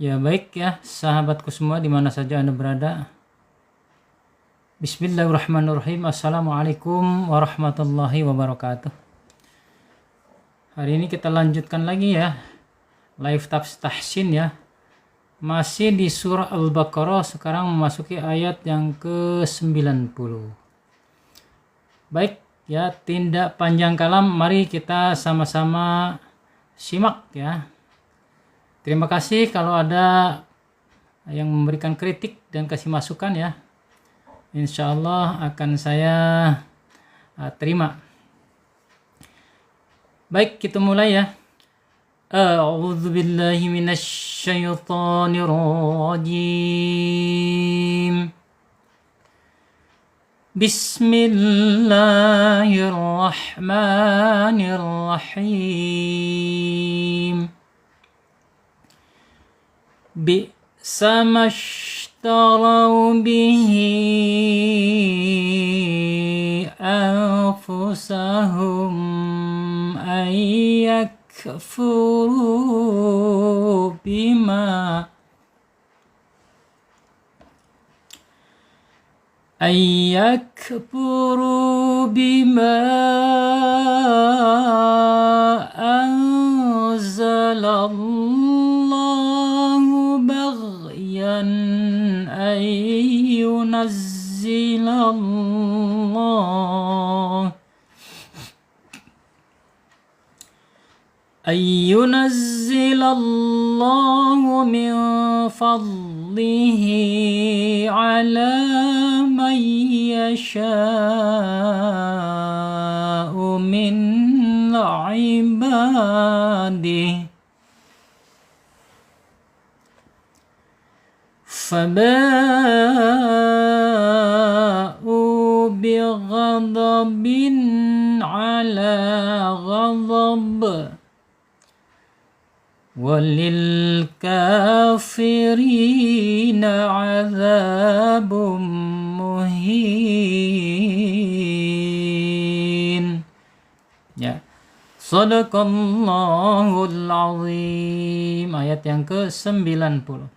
Ya baik ya sahabatku semua di mana saja Anda berada. Bismillahirrahmanirrahim. Assalamualaikum warahmatullahi wabarakatuh. Hari ini kita lanjutkan lagi ya live tafsir tahsin ya. Masih di surah Al-Baqarah, sekarang memasuki ayat yang ke-90. Baik ya, tidak panjang kalam, mari kita sama-sama simak ya. Terima kasih kalau ada yang memberikan kritik dan kasih masukan ya. Insya Allah akan saya terima. Baik, kita mulai ya. A'udzu billahi minasy syaithanir rajim. Bismillahirrahmanirrahim. Bi'sa mashtarau bihi anfusahum ayyakfuru bima anzalallahu baghyan ayyunazzilallahu min fadlihi ala man yasha'u min ibadihi فباءوا بغضب على غضب وللكافرين عذاب مهين. Ya, Shadaqallahul Azim, ayat yang ke-90.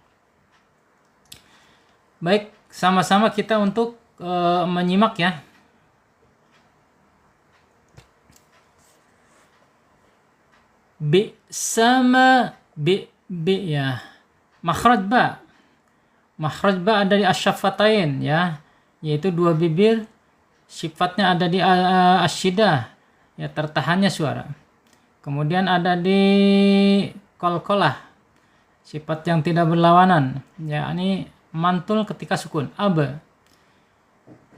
Baik, sama-sama kita untuk menyimak ya. Sama bi ya. Makhraj ba. Makhraj ba ada di asyafatain ya, yaitu dua bibir. Sifatnya ada di asyidah, ya tertahannya suara. Kemudian ada di qalqalah, sifat yang tidak berlawanan, ya ini mantul ketika sukun ab.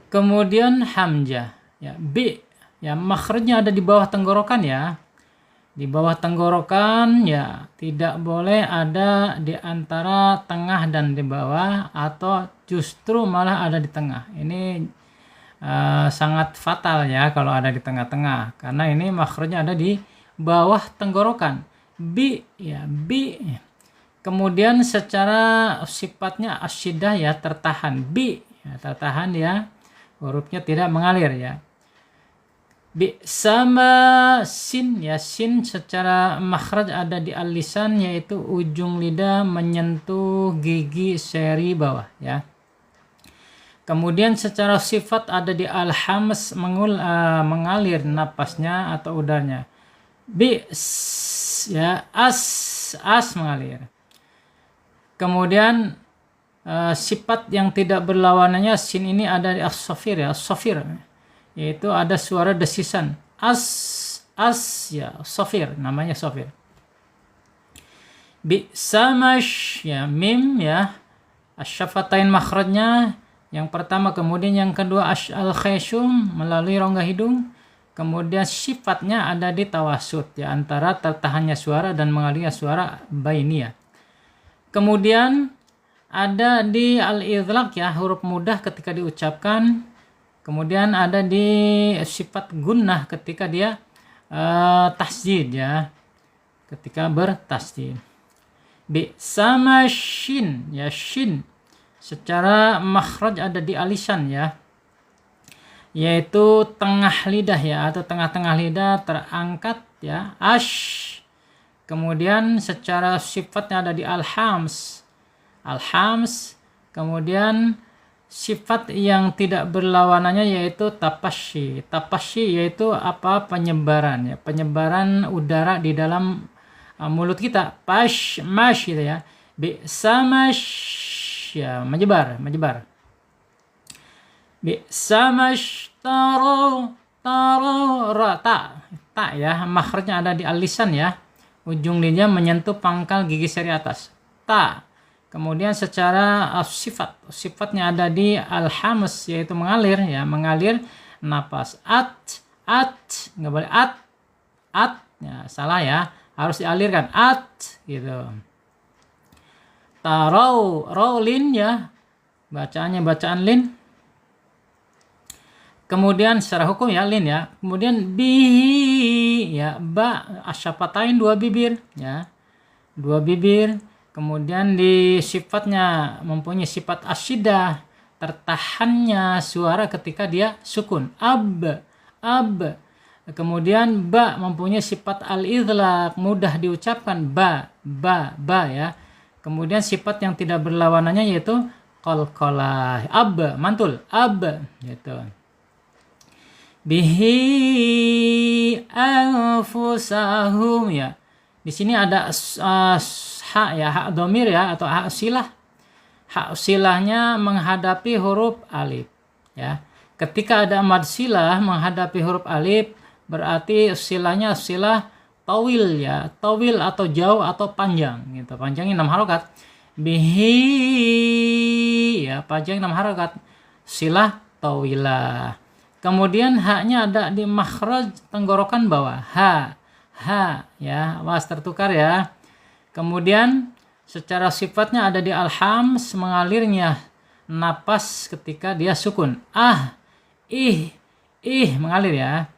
Kemudian hamzah ya, b ya, makhrajnya ada di bawah tenggorokan ya. Di bawah tenggorokan ya, tidak boleh ada di antara tengah dan di bawah, atau justru malah ada di tengah. Ini sangat fatal ya kalau ada di tengah-tengah, karena ini makhrajnya ada di bawah tenggorokan. B ya, B. Kemudian secara sifatnya asyidah ya, tertahan. B ya, tertahan ya, hurufnya tidak mengalir ya. B sama sin ya, sin secara makhraj ada di al-lisan, yaitu ujung lidah menyentuh gigi seri bawah ya. Kemudian secara sifat ada di al-hams, mengalir napasnya atau udaranya. B ya, as mengalir. Kemudian sifat yang tidak berlawanannya sin ini ada di as-safir ya, as-safir, yaitu ada suara desisan. As ya, safir, namanya safir. Bi samash ya, mim ya, asyafatain makhrajnya yang pertama, kemudian yang kedua al-khayshum melalui rongga hidung. Kemudian sifatnya ada di tawasud ya, antara tertahannya suara dan mengalirnya suara bainiyah. Kemudian ada di al-idlaq ya, huruf mudah ketika diucapkan. Kemudian ada di sifat gunnah ketika dia tasjid ya, ketika bertasjid. Bi sama shin ya, shin secara makhraj ada di alisan ya, yaitu tengah lidah ya, atau tengah-tengah lidah terangkat ya. Kemudian secara sifatnya ada di al-hams. Al-hams. Kemudian sifat yang tidak berlawanannya yaitu tapasyi. Tapasyi yaitu apa? Penyebaran ya. Penyebaran udara di dalam mulut kita. Mash gitu ya. Bi'samash ya, menyebar. Bi'samash taro ra ta ya. Makhrajnya ada di al-lisan ya. Ujung lidah menyentuh pangkal gigi seri atas. Ta. Kemudian secara sifatnya ada di al-hams yaitu mengalir ya, mengalir napas. Nggak boleh at ya, salah ya, harus dialirkan gitu. Lin ya, bacaannya bacaan lin. Kemudian secara hukum ya lin ya. Kemudian bihi ya, ba asyafatain, dua bibir ya. Dua bibir. Kemudian di sifatnya mempunyai sifat asyidah, tertahannya suara ketika dia sukun. Ab. Kemudian ba mempunyai sifat al-idlaq, mudah diucapkan ba ya. Kemudian sifat yang tidak berlawanannya yaitu qalqalah. Ab, mantul. Ab gitu. Bihi anfusahum ya. Di sini ada ha ya, hak domir ya, atau hak silah. Hak silahnya menghadapi huruf alif ya. Ketika ada mad silah menghadapi huruf alif, berarti silahnya silah tawil ya, tawil atau jauh atau panjang gitu. Panjangnya 6 harokat. Bihi ya, panjang 6 harokat. Silah tawilah. Kemudian haknya ada di makhraj tenggorokan bawah. Ha ya, awas tertukar ya. Kemudian secara sifatnya ada di al-hams, mengalirnya napas ketika dia sukun. Ih mengalir ya.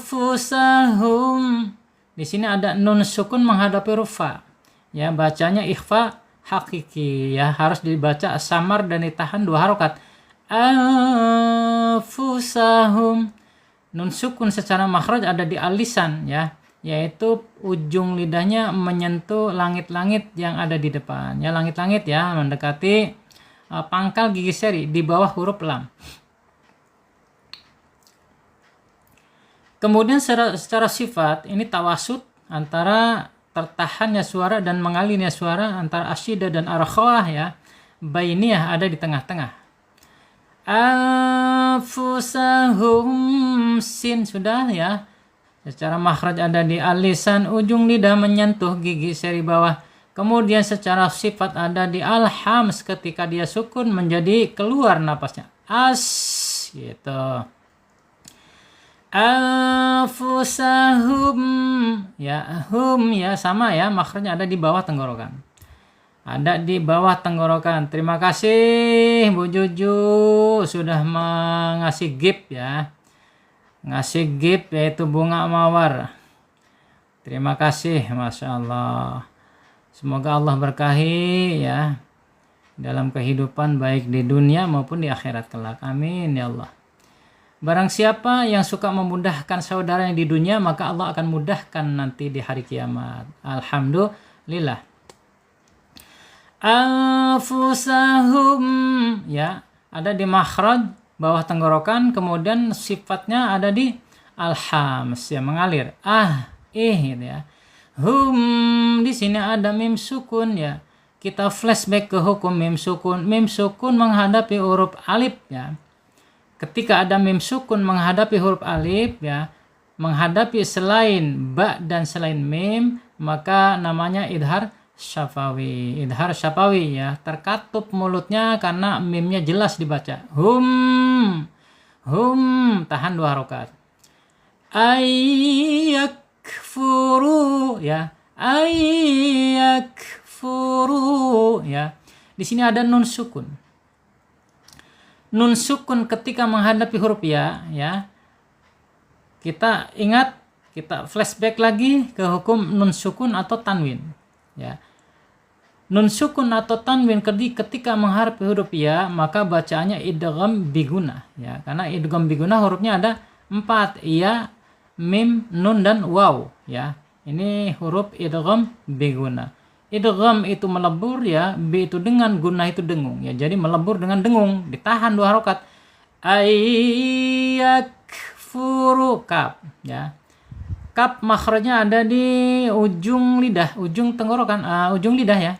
Anfusahum. Di sini ada nun sukun menghadapi huruf fa. Ya, bacanya ikhfa hakiki ya, harus dibaca samar dan ditahan 2 harokat. Anfusahum. Nun sukun secara makhraj ada di al-lisan ya, yaitu ujung lidahnya menyentuh langit-langit yang ada di depan ya, langit-langit ya, mendekati pangkal gigi seri di bawah huruf lam. Kemudian secara sifat ini tawasud antara tertahannya suara dan mengalirnya suara, antara asyidah dan arkhawah ya, bainiyah ada di tengah-tengah. Anfusahum, sin sudah ya. Secara makhraj ada di al-lisan, ujung lidah menyentuh gigi seri bawah. Kemudian secara sifat ada di al-hams, ketika dia sukun menjadi keluar napasnya. Gitu. Anfusahum ya, hum ya, sama ya, makhrajnya ada di bawah tenggorokan. Ada di bawah tenggorokan. Terima kasih Bu Juju sudah mengasih gift ya. Ngasih gift yaitu bunga mawar. Terima kasih, Masya Allah. Semoga Allah berkahi ya dalam kehidupan baik di dunia maupun di akhirat kelak. Amin ya Allah. Barang siapa yang suka memudahkan saudaranya di dunia, maka Allah akan mudahkan nanti di hari kiamat. Alhamdulillah. Anfusahum ya, ada di makhraj bawah tenggorokan, kemudian sifatnya ada di al-hams ya, mengalir. Gitu ya. Hum, di sini ada mim sukun ya. Kita flashback ke hukum mim sukun. Mim sukun menghadapi huruf alif ya. Ketika ada mim sukun menghadapi huruf alif ya, menghadapi selain ba dan selain mim, maka namanya idhar syafawi. Idhar syafawi ya, terkatup mulutnya karena mimnya jelas dibaca. Hum, tahan 2 harokat. Ayyakfuru ya, ayyakfuru ya. Di sini ada nun sukun. Nun sukun ketika menghadapi huruf ya, kita ingat, kita flashback lagi ke hukum nun sukun atau tanwin ya. Nun sukun atau tanwin ketika menghadapi huruf ya, maka bacaannya idgham biguna ya, karena idgham biguna hurufnya ada 4 ya, mim, nun dan waw ya. Ini huruf idgham biguna. Idgham itu melebur ya, b itu dengan, guna itu dengung ya. Jadi melebur dengan dengung, ditahan 2 harokat. Ayakfuru, kaf ya. Kaf makhrajnya ada di ujung lidah, ujung tenggorokan, ujung lidah ya.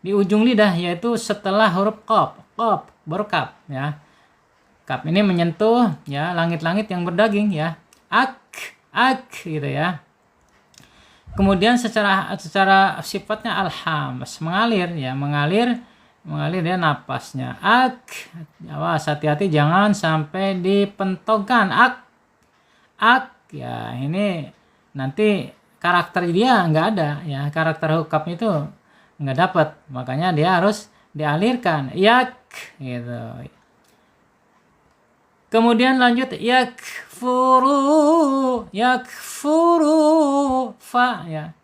Di ujung lidah, yaitu setelah huruf qaf, qaf baru kaf ya. Kaf ini menyentuh ya langit-langit yang berdaging ya. Ak gitu ya. Kemudian secara sifatnya alhamas, mengalir ya, mengalir ya napasnya. Awas, hati-hati jangan sampai dipentokkan. Ak ya, ini nanti karakter dia nggak ada ya, karakter hukam itu nggak dapat, makanya dia harus dialirkan. Yak gitu. Kemudian lanjut yakfuru fa ya.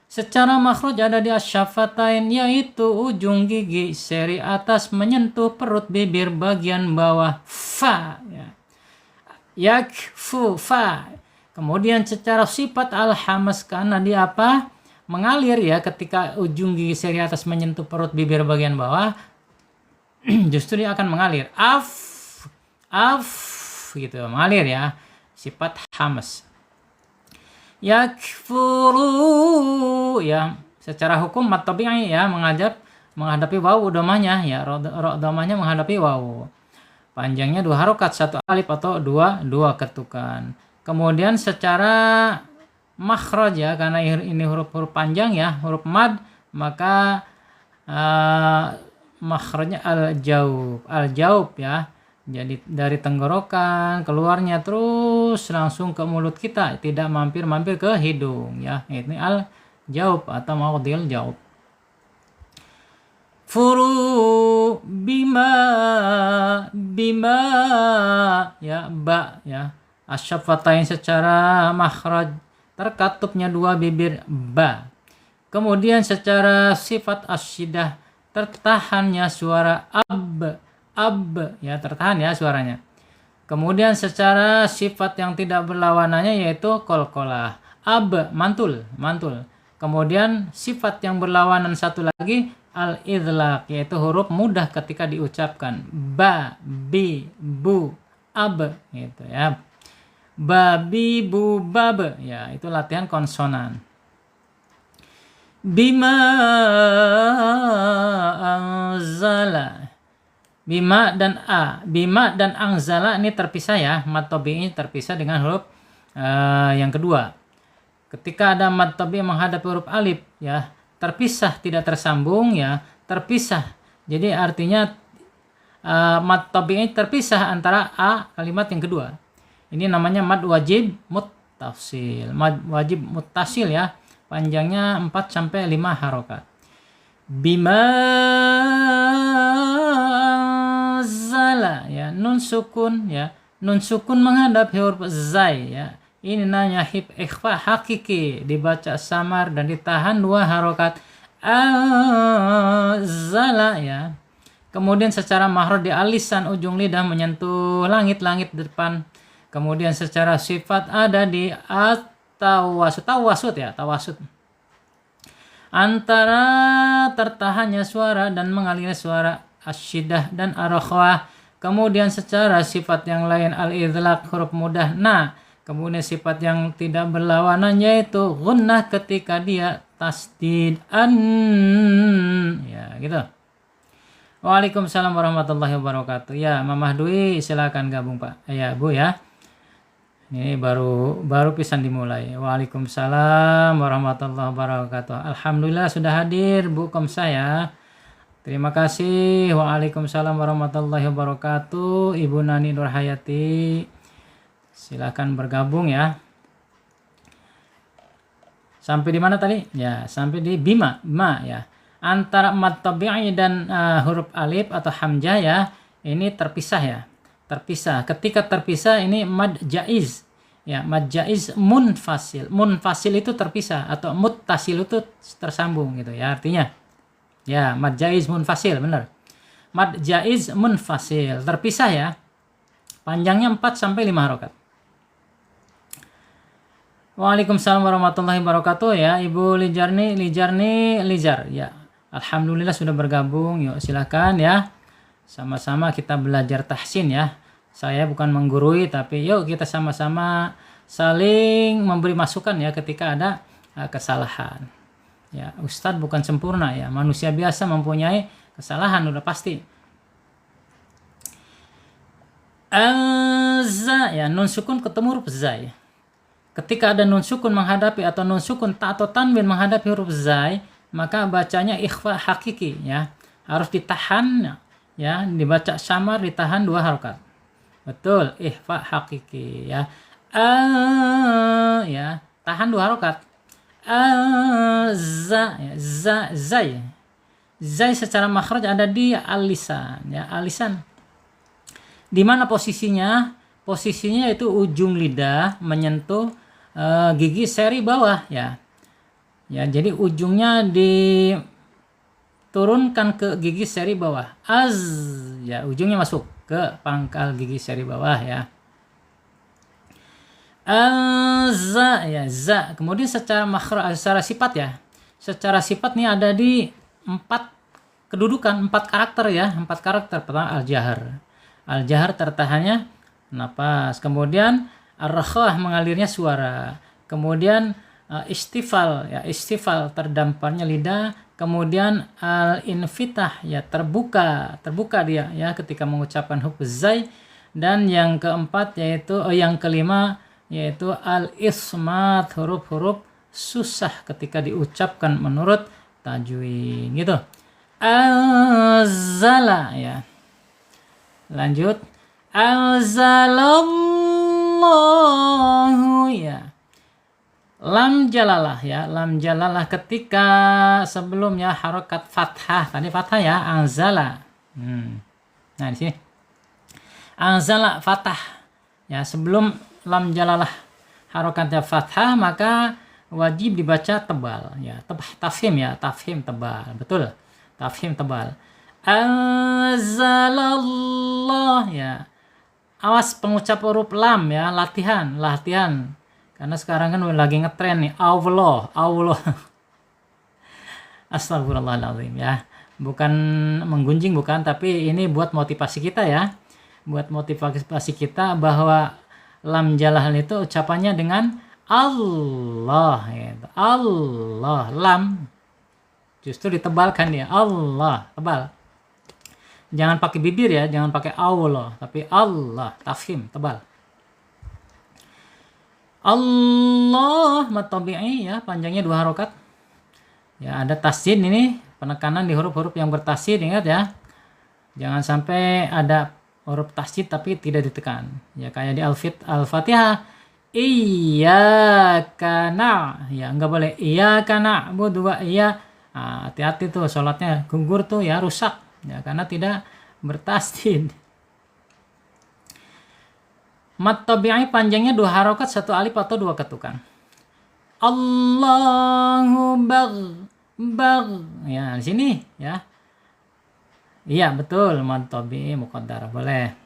Secara makhraj ada di asyafatain, yaitu ujung gigi seri atas menyentuh perut bibir bagian bawah, fa ya. Yakfu fa. Kemudian secara sifat alhamas, karena dia apa? Mengalir ya, ketika ujung gigi seri atas menyentuh perut bibir bagian bawah justru dia akan mengalir. Af gitu, mengalir ya, sifat hamas. Yakfuru ya, secara hukum mat tabi'i ya, menghadapi waw domanya ya, domanya menghadapi waw. Panjangnya 2 harokat, 1 alif atau 2 ketukan. Kemudian secara makhraj ya, karena ini huruf-huruf panjang ya, huruf mad, maka makhrajnya al-jaub ya. Jadi dari tenggorokan keluarnya terus langsung ke mulut kita, tidak mampir-mampir ke hidung ya. Ini al-jaub atau mawdil jaub. Furu bima ya, ba ya. Asyafatain secara makhraj, terkatupnya 2 bibir, ba. Kemudian secara sifat asyidah, tertahannya suara ab ya, tertahan ya suaranya. Kemudian secara sifat yang tidak berlawanannya, yaitu qalqalah, mantul. Kemudian sifat yang berlawanan satu lagi, al-idlaq, yaitu huruf mudah ketika diucapkan, ba, bi, bu, ab gitu ya. Babi, bu, bab ya, itu latihan konsonan. Bima anzala, bima dan anzala ini terpisah ya, mad tabi'i terpisah dengan huruf yang kedua. Ketika ada mad tabi'i menghadap huruf alif ya, terpisah, tidak tersambung ya, terpisah. Jadi artinya mad tabi'i terpisah antara kalimat yang kedua. Ini namanya mad wajib muttasil. Mad wajib muttasil ya, panjangnya 4 sampai 5 harokat. Bima zala ya, nun sukun ya, nun sukun menghadap huruf zai ya. Ini namanya ikhfa hakiki, dibaca samar dan ditahan 2 harokat. Zala ya. Kemudian secara makhraj di alisan ujung lidah menyentuh langit-langit depan. Kemudian secara sifat ada di tawasud ya, tawasud. Antara tertahannya suara dan mengalirnya suara asyidah dan arakhwah. Kemudian secara sifat yang lain al-idlaq, huruf mudah. Nah, kemudian sifat yang tidak berlawanan yaitu gunnah ketika dia tasdid ya gitu. Waalaikumsalam warahmatullahi wabarakatuh. Ya, Mamah Dwi silakan gabung Pak. Ya, Bu ya. Ini baru pisan dimulai. Waalaikumsalam warahmatullahi wabarakatuh. Alhamdulillah sudah hadir Bu Komsa ya. Terima kasih. Waalaikumsalam warahmatullahi wabarakatuh. Ibu Nani Nurhayati. Silakan bergabung ya. Sampai di mana tadi? Ya, sampai di bima, ya. Antara mad tabi'i dan huruf alif atau hamzah ya, ini terpisah ya. Terpisah. Ketika terpisah ini mad jaiz. Ya, mad jaiz munfasil. Munfasil itu terpisah atau muttasil itu tersambung gitu ya artinya. Ya, mad jaiz munfasil, benar. Mad jaiz munfasil, terpisah ya. Panjangnya 4 sampai 5 harokat. Waalaikumsalam warahmatullahi wabarakatuh ya, Ibu Lijar ya. Alhamdulillah sudah bergabung. Yuk silakan ya. Sama-sama kita belajar tahsin ya. Saya bukan menggurui tapi yuk kita sama-sama saling memberi masukan ya ketika ada kesalahan. Ya, Ustadz bukan sempurna ya. Manusia biasa mempunyai kesalahan udah pasti. Za ya, nun sukun ketemu huruf zai. Ketika ada nun sukun menghadapi atau nun sukun atau tanwin menghadapi huruf zai, maka bacanya ikhfa hakiki ya. Harus ditahan ya, dibaca samar ditahan 2 harokat. Betul, ikhfa hakiki ya. Ya, tahan 2 harokat. Za ya, zai. Zai secara makhraj ada di al-lisan ya, al-lisan. Di mana posisinya? Posisinya itu ujung lidah menyentuh gigi seri bawah ya. Ya, jadi ujungnya diturunkan ke gigi seri bawah. Ya, ujungnya masuk ke pangkal gigi seri bawah ya. Za ya, za. Kemudian secara makhraj, secara sifat ya. Secara sifat nih ada di 4 kedudukan, 4 karakter ya. 4 karakter. Pertama al-jahar. Al-jahar tertahannya napas, kemudian ar-rakhah mengalirnya suara, kemudian istifal ya, istifal terdamparnya lidah, kemudian al-infitah ya, terbuka dia ya ketika mengucapkan huruf zai, dan yang keempat yaitu yang kelima yaitu al-ismat, huruf-huruf susah ketika diucapkan menurut tajwid gitu. Azala ya. Lanjut. Anzalallahu ya. Lam jalalah ya. Lam jalalah ketika sebelumnya harokat fathah. Tadi fathah ya. Anzala. Nah di sini. Anzala fathah. Ya, sebelum lam jalalah harokatnya fathah maka wajib dibaca tebal ya. Tafhim ya. Tafhim tebal. Betul. Tafhim tebal. Anzalallah ya. Awas pengucap huruf lam ya, latihan. Karena sekarang kan lagi ngetren nih, Allah. Astagfirullahaladzim ya. Bukan menggunjing bukan, tapi ini buat motivasi kita ya. Buat motivasi kita bahwa lam jalal itu ucapannya dengan Allah gitu. Allah, lam justru ditebalkan ya, Allah, tebal. Jangan pakai bibir ya, jangan pakai Allah, tapi Allah, tafhim, tebal. Allah matabi'i ya, panjangnya 2 harokat. Ya, ada tasjid ini, penekanan di huruf-huruf yang bertasjid, ingat ya. Jangan sampai ada huruf tasjid tapi tidak ditekan. Ya, kayak di Al-Fatihah. Iyyaka ya, enggak boleh iyyaka na'budu wa iya. Nah, hati-hati tuh sholatnya gugur tuh ya, rusak. Ya, karena tidak bertasdid. Mat tabi'i panjangnya 2 harokat, 1 alif atau 2 ketukan. Allahu bag. Ya, di sini ya. Iya, betul, mat tabi'i muqaddar, boleh.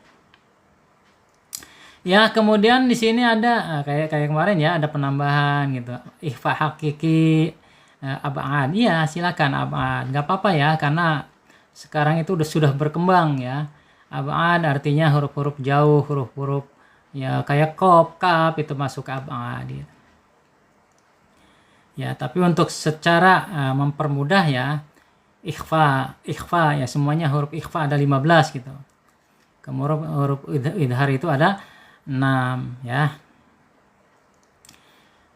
Ya, kemudian di sini ada kayak kemarin ya, ada penambahan gitu. Ikhfa hakiki ab'ad. Iya, silakan ab'ad. Enggak apa-apa ya, karena sekarang itu sudah berkembang ya. Ab'ad artinya huruf-huruf jauh, huruf-huruf ya kayak qaf, kaf itu masuk ke ab'ad gitu. Ya, tapi untuk secara mempermudah ya, ikhfa ya, semuanya huruf ikhfa ada 15 gitu. Kemudian huruf idhar itu ada 6 ya.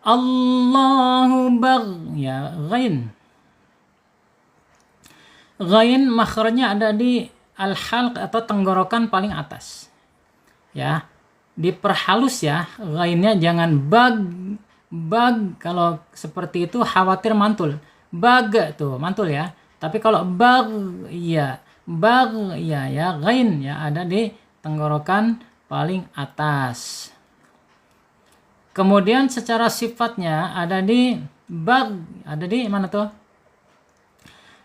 Allahu bag ya, ghain. Ghain makhrajnya ada di al-halq atau tenggorokan paling atas. Ya. Diperhalus ya, ghainnya jangan bag. Kalau seperti itu khawatir mantul. Bag tuh mantul ya. Tapi kalau bag ya, ghain ya ada di tenggorokan paling atas. Kemudian secara sifatnya ada di bag, ada di mana tuh?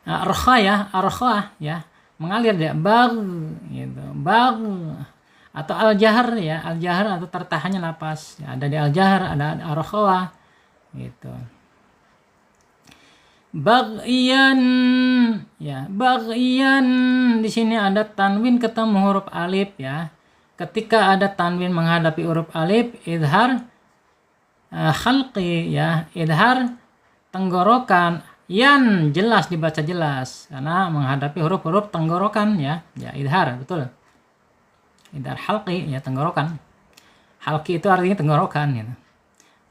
Arkha ya, mengalir dia bag gitu, bag. Atau al-jahar ya, al-jahar atau tertahannya napas ya, ada di al-jahar, ada arkha gitu. Baghyan, ya, baghyan di sini ada tanwin ketemu huruf alif ya. Ketika ada tanwin menghadapi huruf alif, idhar khalqi ya, idhar tenggorokan, yan jelas dibaca jelas karena menghadapi huruf-huruf tenggorokan ya. Ya, idhar betul. Idhar halqi ya, tenggorokan. Halqi itu artinya tenggorokan gitu.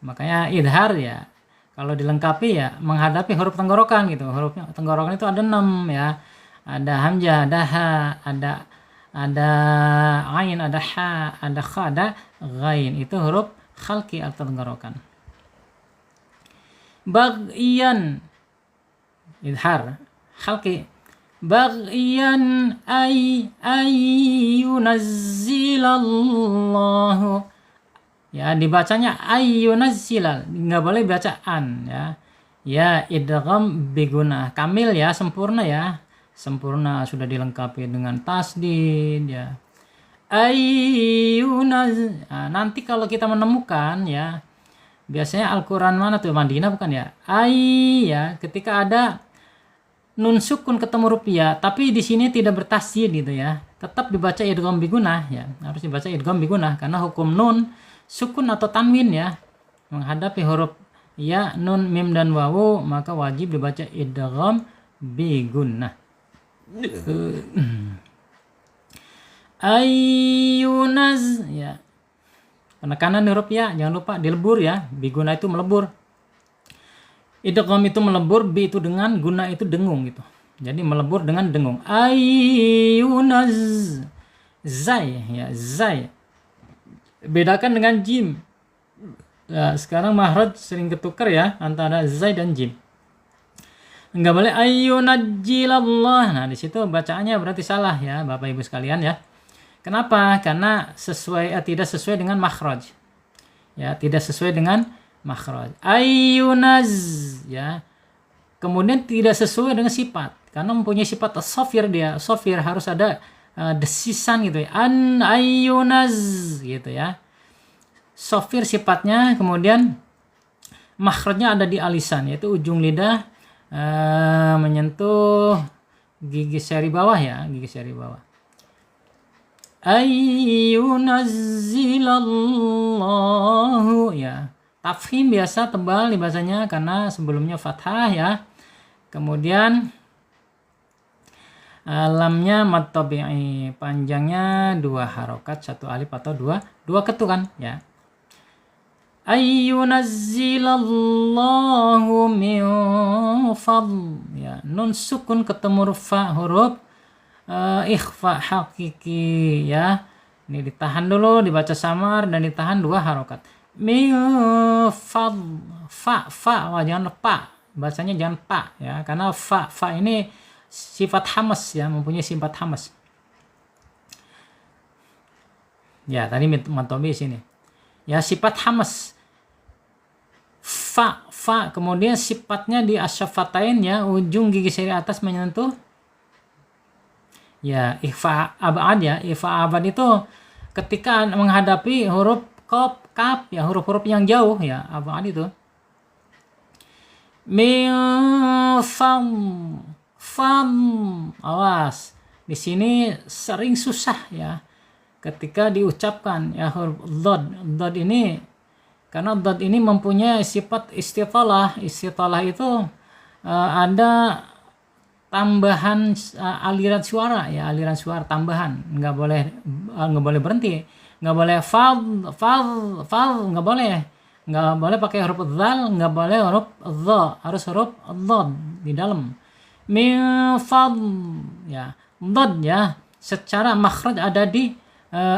Makanya idhar ya kalau dilengkapi ya menghadapi huruf tenggorokan gitu. Huruf tenggorokan itu ada 6 ya. Ada hamzah, ada ha, ada ain, ada ha, ada kha, ada ghain. Itu huruf khalqi atau tenggorokan. Baghyan idhar khalqi. Baghyan yunazzilallahu. Ya, dibacanya ayyunazzilal, nggak boleh baca an ya. Ya, idgham bigunah. Kamil ya, sempurna ya. Sempurna sudah dilengkapi dengan tasdid ya. Nah, nanti kalau kita menemukan ya, biasanya Al-Qur'an mana tuh? Madinah bukan ya? Ya, ketika ada nun sukun ketemu rupiah, tapi di sini tidak bertasdid gitu ya. Tetap dibaca idgham bigunah ya. Harus dibaca idgham bigunah karena hukum nun sukun atau tanwin ya menghadapi huruf ya, nun, mim dan wawu maka wajib dibaca idgham bigunnah. Ayyunaz ya, penekanan huruf ya, jangan lupa dilebur ya. Bigunnah itu melebur, idgham itu melebur, bi itu dengan, guna itu dengung gitu. Jadi melebur dengan dengung. Ayyunaz, zai ya, zai bedakan dengan jim. Nah, sekarang mahraj sering ketukar ya antara zai dan jim. Enggak boleh ayyunajjilallah. Nah, di situ bacaannya berarti salah ya, Bapak Ibu sekalian ya. Kenapa? Karena tidak sesuai dengan makhraj. Ya, tidak sesuai dengan makhraj. Ayyunaz ya. Kemudian tidak sesuai dengan sifat. Karena mempunyai sifat sofir dia. Sofir harus ada desisan gitu ya, an ayyunaz gitu ya. Sofir sifatnya, kemudian makhrajnya ada di alisan, yaitu ujung lidah menyentuh gigi seri bawah ya, gigi seri bawah. Ayyunazzilallahu ya. Tafkhim biasa tebal di bahasanya karena sebelumnya fathah ya. Kemudian lamnya mad tabi'i, panjangnya 2 harokat, 1 alif atau 2 ketukan ya. Ayyunazzilallahu min fadl ya, nun sukun ketemu huruf ikhfa hakiki ya. Ini ditahan dulu, dibaca samar dan ditahan 2 harokat. Min fadl, fa jangan pa, bacanya jangan pa ya, karena fa ini sifat hamas ya, mempunyai sifat hamas. Ya, tadi mantobi sini. Ya, sifat hamas. Fa, kemudian sifatnya di asyafatain ya, ujung gigi seri atas menyentuh. Ya, ikhfa abad ya. Ikhfa abad itu ketika menghadapi huruf kaf ya, huruf-huruf yang jauh ya, abad itu. Min fam, awas di sini sering susah ya ketika diucapkan ya huruf dhad ini, karena dhad ini mempunyai sifat istitalah itu ada tambahan aliran suara ya, aliran suara tambahan, nggak boleh berhenti, nggak boleh fal nggak boleh pakai huruf dzal, nggak boleh huruf dha, harus huruf dhad di dalam. Min fadl ya, dhad ya, secara makhraj ada di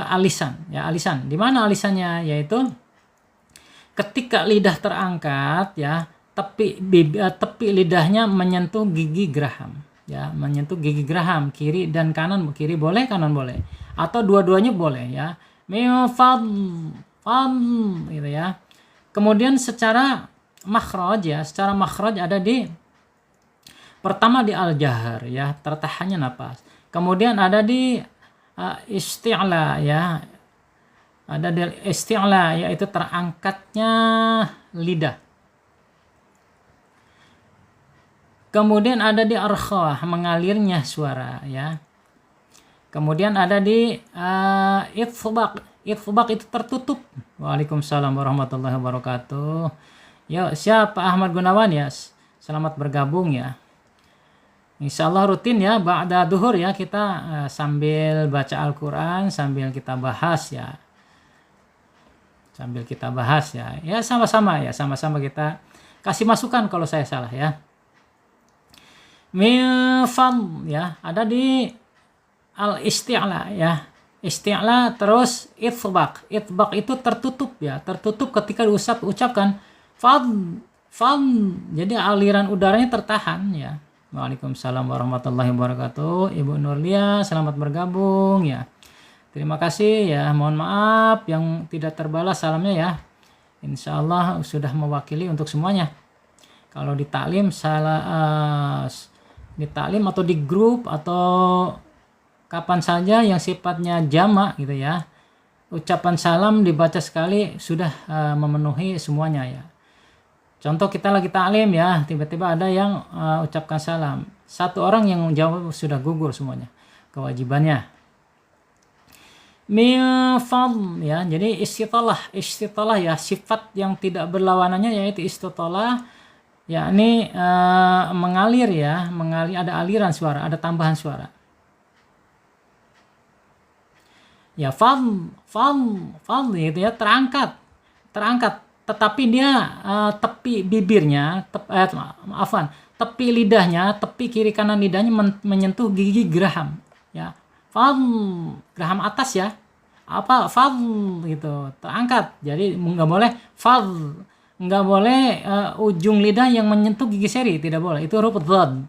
alisan ya, alisan. Di mana alisannya? Yaitu ketika lidah terangkat ya, tepi lidahnya menyentuh gigi geraham ya, menyentuh gigi geraham kiri dan kanan. Kiri boleh, kanan boleh, atau dua-duanya boleh ya. Min fadl gitu ya. Kemudian secara makhraj ya, secara makhraj ada di pertama di al-jahar ya, tertahannya napas. Kemudian ada di isti'la ya. Ada di isti'la yaitu terangkatnya lidah. Kemudian ada di arkhawah, mengalirnya suara ya. Kemudian ada di itsbaq. Itsbaq itu tertutup. Waalaikumsalam warahmatullahi wabarakatuh. Ya, siapa Ahmad Gunawan ya? Selamat bergabung ya. Insyaallah rutin ya, ba'da duhur ya, kita sambil baca Al-Qur'an, sambil kita bahas ya. Sambil kita bahas ya. Ya sama-sama ya, sama-sama kita kasih masukan kalau saya salah ya. Milfam ya, ada di al-isti'la ya. Isti'la terus itsbaq. Itsbaq itu tertutup ya, tertutup ketika diucapkan fad. Jadi aliran udaranya tertahan ya. Waalaikumsalam warahmatullahi wabarakatuh. Ibu Nurlia selamat bergabung ya. Terima kasih ya. Mohon maaf yang tidak terbalas salamnya ya. Insyaallah sudah mewakili untuk semuanya. Kalau di taklim di taklim atau di grup atau kapan saja yang sifatnya jamak gitu ya, ucapan salam dibaca sekali sudah memenuhi semuanya ya. Contoh kita lagi taklim ya, tiba-tiba ada yang ucapkan salam, satu orang yang jawab sudah gugur semuanya kewajibannya. Milfam ya, jadi istitalah ya, sifat yang tidak berlawanannya yaitu istitalah, yakni mengalir ya, ada aliran suara, ada tambahan suara. Ya fam gitu ya, terangkat, tetapi dia tepi bibirnya, tepi lidahnya, tepi kiri kanan lidahnya menyentuh gigi geraham ya. Geraham atas ya, gitu, terangkat. Jadi nggak boleh nggak boleh ujung lidah yang menyentuh gigi seri, tidak boleh. Itu huruf dhad.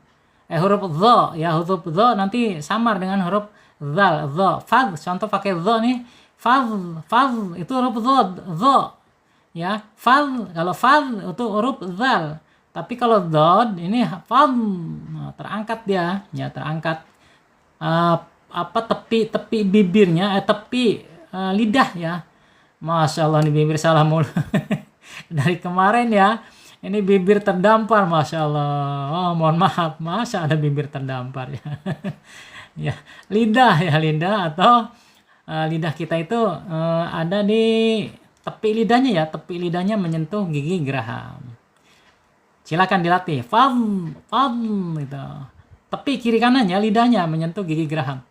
Huruf dha ya, huruf dha nanti samar dengan huruf dzal. Dha, contoh pakai dha nih, itu huruf dha ya. Kalau itu huruf dzal. Tapi kalau dhad ini terangkat dia ya, terangkat tepi bibirnya, tepi lidah ya. Masya Allah, ini bibir salah mulu. Dari kemarin ya, ini bibir terdampar, Masya Allah. Mohon maaf, masa ada bibir terdampar ya. Ya, lidah atau lidah kita itu ada di tepi lidahnya ya, tepi lidahnya menyentuh gigi geraham. Silakan dilatih. Gitu. Tepi kiri kanannya lidahnya menyentuh gigi geraham.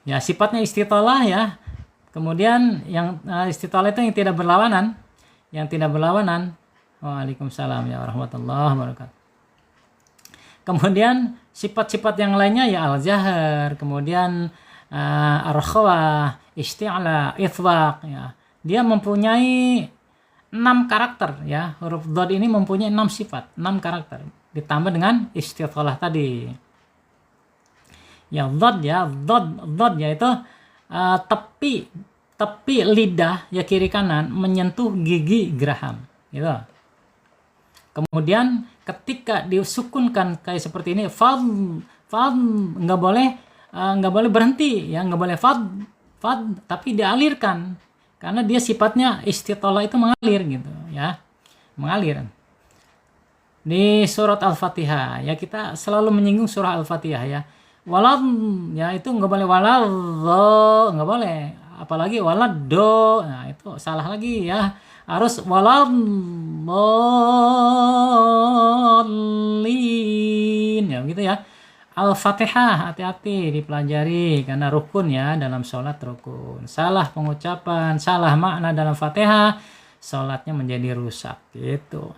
Ya, sifatnya istitalah ya. Kemudian yang istitalah itu yang tidak berlawanan. Waalaikumsalam ya warahmatullahi wabarakatuh. Kemudian sifat-sifat yang lainnya ya al-jahr, kemudian ar-khawah, isti'la, itsbaq ya. Dia mempunyai 6 karakter ya. Huruf dhad ini mempunyai 6 sifat, 6 karakter. Ditambah dengan istitalah tadi. Ya dhad yaitu tepi lidah ya kiri kanan menyentuh gigi geraham gitu. Kemudian ketika disukunkan kayak seperti ini, nggak boleh berhenti ya, nggak boleh tapi dialirkan karena dia sifatnya istitalah itu mengalir gitu ya, mengalir. Di surat Al-Fatihah ya, kita selalu menyinggung surah Al-Fatihah ya. Ya itu nggak boleh nggak boleh, apalagi walado, nah itu salah lagi ya, harus waladhdallin ya gitu ya. Al-Fatihah hati-hati dipelajari karena rukun ya, dalam sholat rukun. Salah pengucapan, salah makna dalam Fatihah, sholatnya menjadi rusak gitu.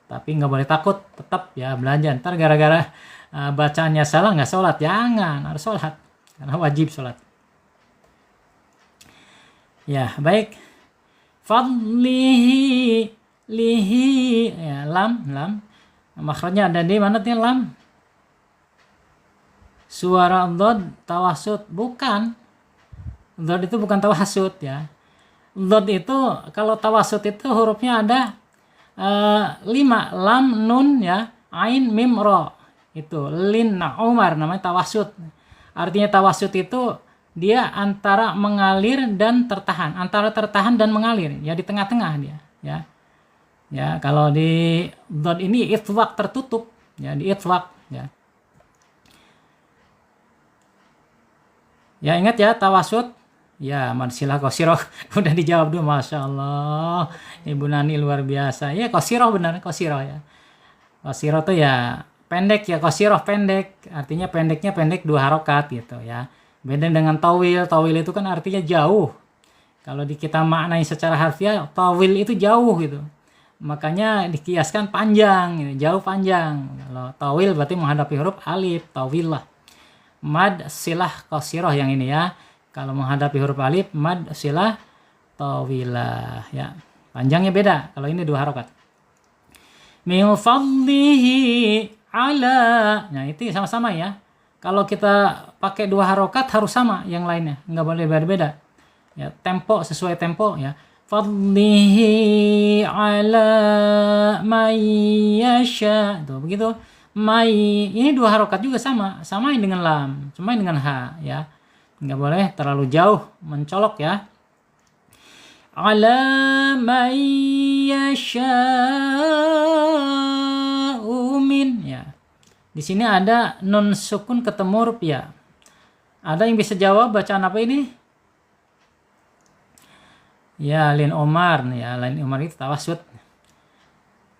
Tapi nggak boleh takut, tetap ya belajar. Ntar gara-gara bacaannya salah nggak sholat, jangan, harus sholat karena wajib sholat ya. Baik, fadlihi ya, lam makhrajnya ada di mana nih lam? Suara dhad tawassut, bukan. Dhad itu bukan tawassut ya. Dhad itu kalau tawassut itu hurufnya ada 5, lam, nun ya, ain, mim, ro. Itu lin Umar namanya tawassut. Artinya tawassut itu dia antara mengalir dan tertahan, antara tertahan dan mengalir ya, di tengah-tengah dia ya. Ya, kalau di dot ini itwaq tertutup, ya di itwaq ya. Ya ingat ya tawasud. Ya, madsilah qasiroh udah dijawab dulu, Masya Allah. Ibu Nani luar biasa. Ya, qasiroh benar, qasiroh ya. Qasiroh tuh ya pendek ya, qasiroh pendek. Artinya pendeknya pendek 2 harokat gitu ya. Beda dengan tawil. Tawil itu kan artinya jauh. Kalau kita maknai secara harfiah, tawil itu jauh gitu. Makanya dikiaskan panjang, gitu, jauh panjang. Kalau tawil berarti menghadapi huruf alif, tawil lah. Mad silah qasiroh yang ini ya. Kalau menghadapi huruf alif, mad silah tawilah ya. Panjangnya beda. Kalau ini 2 harokat. Min fadlihi ala. Nah, itu sama-sama ya. Kalau kita pakai 2 harokat harus sama yang lainnya. Nggak boleh beda-beda. Ya, tempo sesuai tempo ya. Fadlihi ala may yasha. Tuh, begitu. May ini 2 harokat juga sama. Samain dengan lam, samain dengan ha ya. Nggak boleh terlalu jauh mencolok ya. Ala may yasha'u min ya. Di sini ada nun sukun ketemu huruf ya. Ada yang bisa jawab bacaan apa ini? Ya, Lin Omar nih ya, Lin Omar itu tawasud.